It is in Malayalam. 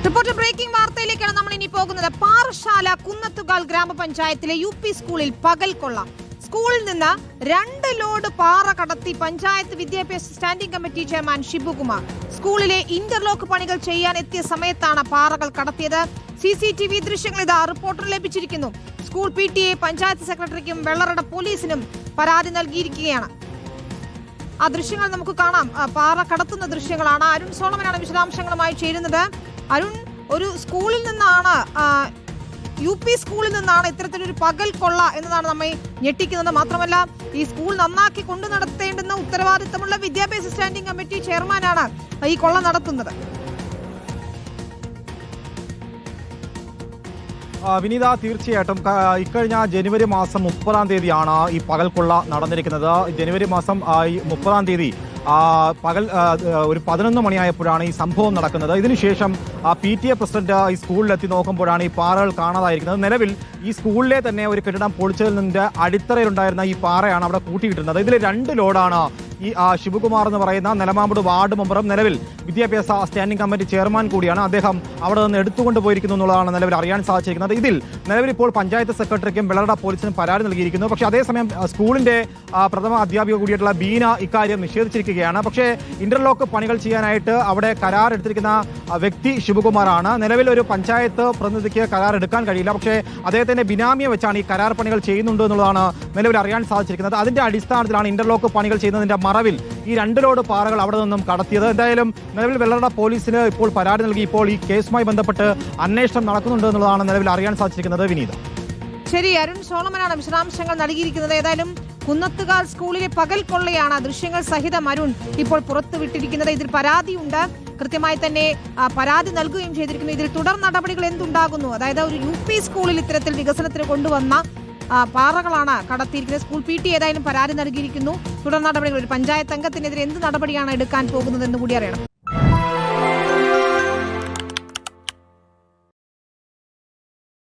റിപ്പോർട്ടർ ബ്രേക്കിംഗ് വാർത്തയിലേക്കാണ് നമ്മൾ ഇനി പോകുന്നത്. പാറശാല കുന്നത്തുകാൽ ഗ്രാമപഞ്ചായത്തിലെ UP സ്കൂളിൽ പകൽ കൊള്ള. സ്കൂളിൽ നിന്ന് 2 ലോഡ് പാറ കടത്തി പഞ്ചായത്ത് വിദ്യാഭ്യാസ സ്റ്റാൻഡിംഗ് കമ്മിറ്റി ചെയർമാൻ ഷിബുകുമാർ. സ്കൂളിലെ ഇന്റർലോക്ക് പണികൾ ചെയ്യാൻ എത്തിയ സമയത്താണ് പാറകൾ കടത്തിയത്. CCTV ദൃശ്യങ്ങൾ ഇതാ റിപ്പോർട്ടർ ലഭിച്ചിരിക്കുന്നു. സ്കൂൾ PTA പഞ്ചായത്ത് സെക്രട്ടറിക്കും വെള്ളറട പോലീസിനും പരാതി നൽകിയിരിക്കുകയാണ്. ആ ദൃശ്യങ്ങൾ നമുക്ക് കാണാം. പാറ കടത്തുന്ന ദൃശ്യങ്ങളാണ്. അരുൺ സോളമനാണ് വിശദാംശങ്ങളുമായി ചേരുന്നത്. അരുൺ, ഒരു സ്കൂളിൽ നിന്നാണ് UP സ്കൂളിൽ നിന്നാണ് ഇത്തരത്തിലൊരു പകൽ കൊള്ള എന്നതാണ് നമ്മെ ഞെട്ടിക്കുന്നത്. മാത്രമല്ല, ഈ സ്കൂൾ നന്നാക്കി കൊണ്ടു നടത്തേണ്ടുന്ന ഉത്തരവാദിത്തമുള്ള വിദ്യാഭ്യാസ സ്റ്റാൻഡിംഗ് കമ്മിറ്റി ചെയർമാനാണ് ഈ കൊള്ള നടത്തുന്നത്. വിനീത, തീർച്ചയായിട്ടും ഇക്കഴിഞ്ഞ ജനുവരി മാസം 30-ാം തീയതിയാണ് ഈ പകൽക്കൊള്ള നടന്നിരിക്കുന്നത്. ജനുവരി മാസം 30-ാം തീയതി പകൽ ഒരു 11 മണിയായപ്പോഴാണ് ഈ സംഭവം നടക്കുന്നത്. ഇതിനുശേഷം PTA പ്രസിഡന്റ് ഈ സ്കൂളിലെത്തി നോക്കുമ്പോഴാണ് ഈ പാറകൾ കാണാതായിരിക്കുന്നത്. നിലവിൽ ഈ സ്കൂളിലെ തന്നെ ഒരു കെട്ടിടം പൊളിച്ചതിൽ നിന്റെ അടിത്തറയിലുണ്ടായിരുന്ന ഈ പാറയാണ് അവിടെ കൂട്ടിയിട്ടിരുന്നത്. ഇതിൽ 2 ലോഡാണ് ഈ ശിവകുമാർ എന്ന് പറയുന്ന നെലമാമ്പുട് വാർഡ് മെമ്പറും നിലവിൽ വിദ്യാഭ്യാസ സ്റ്റാൻഡിംഗ് കമ്മിറ്റി ചെയർമാൻ കൂടിയാണ്. അദ്ദേഹം അവിടെ നിന്ന് എടുത്തുകൊണ്ട് പോയിരിക്കുന്നു എന്നുള്ളതാണ് നിലവിൽ അറിയാൻ സാധിച്ചിരിക്കുന്നത്. ഇതിൽ നിലവിൽ ഇപ്പോൾ പഞ്ചായത്ത് സെക്രട്ടറിക്കും വെള്ളറട പോലീസിനും പരാതി നൽകിയിരിക്കുന്നു. പക്ഷേ അതേസമയം സ്കൂളിന്റെ പ്രഥമ അധ്യാപിക കൂടിയിട്ടുള്ള ബീന ഇക്കാര്യം നിഷേധിച്ചിരിക്കുകയാണ്. പക്ഷേ ഇന്റർലോക്ക് പണികൾ ചെയ്യാനായിട്ട് അവിടെ കരാർ എടുത്തിരിക്കുന്ന വ്യക്തി ശിവകുമാറാണ്. നിലവിൽ ഒരു പഞ്ചായത്ത് പ്രതിനിധിക്ക് കരാർ എടുക്കാൻ കഴിയില്ല. പക്ഷേ അദ്ദേഹത്തിന്റെ ബിനാമിയെ വെച്ചാണ് ഈ കരാർ പണികൾ ചെയ്യുന്നുണ്ട് എന്നുള്ളതാണ് നിലവിൽ അറിയാൻ സാധിച്ചിരിക്കുന്നത്. അതിന്റെ അടിസ്ഥാനത്തിലാണ് ഇന്റർലോക്ക് പണികൾ ചെയ്യുന്നതിന്റെ മറവിൽ ഈ 2 ലോഡ് പാറകൾ അവിടെ നിന്നും കടത്തിയത്. എന്തായാലും നിലവിൽ വെള്ളറട പോലീസിന് ഇപ്പോൾ പരാതി നൽകി ഇപ്പോൾ ഈ കേസുമായി ബന്ധപ്പെട്ട് അന്വേഷണം നടക്കുന്നുണ്ട് എന്നുള്ളതാണ് നിലവിൽ അറിയാൻ സാധിച്ചിരിക്കുന്നത്. വിനീത, ശരി, അരുൺ സോളമനാണ് വിശദാംശങ്ങൾ നൽകിയിരിക്കുന്നത്. ഏതായാലും കുന്നത്തുകാൽ സ്കൂളിലെ പകൽ കൊള്ളയാണ് ദൃശ്യങ്ങൾ സഹിതം അരുൺ ഇപ്പോൾ പുറത്തുവിട്ടിരിക്കുന്നത്. ഇതിൽ പരാതിയുണ്ട്, കൃത്യമായി തന്നെ പരാതി നൽകുകയും ചെയ്തിരിക്കുന്നു. ഇതിൽ തുടർ നടപടികൾ എന്തുണ്ടാകുന്നു? അതായത് ഒരു UP സ്കൂളിൽ ഇത്തരത്തിൽ വികസനത്തിന് കൊണ്ടുവന്ന പാറകളാണ് കടത്തിയിരിക്കുന്നത്. സ്കൂൾ PTA ഏതായാലും പരാതി നൽകിയിരിക്കുന്നു. തുടർ നടപടികൾ ഒരു പഞ്ചായത്ത് അംഗത്തിനെതിരെ എന്ത് നടപടിയാണ് എടുക്കാൻ പോകുന്നതെന്ന് കൂടി അറിയണം.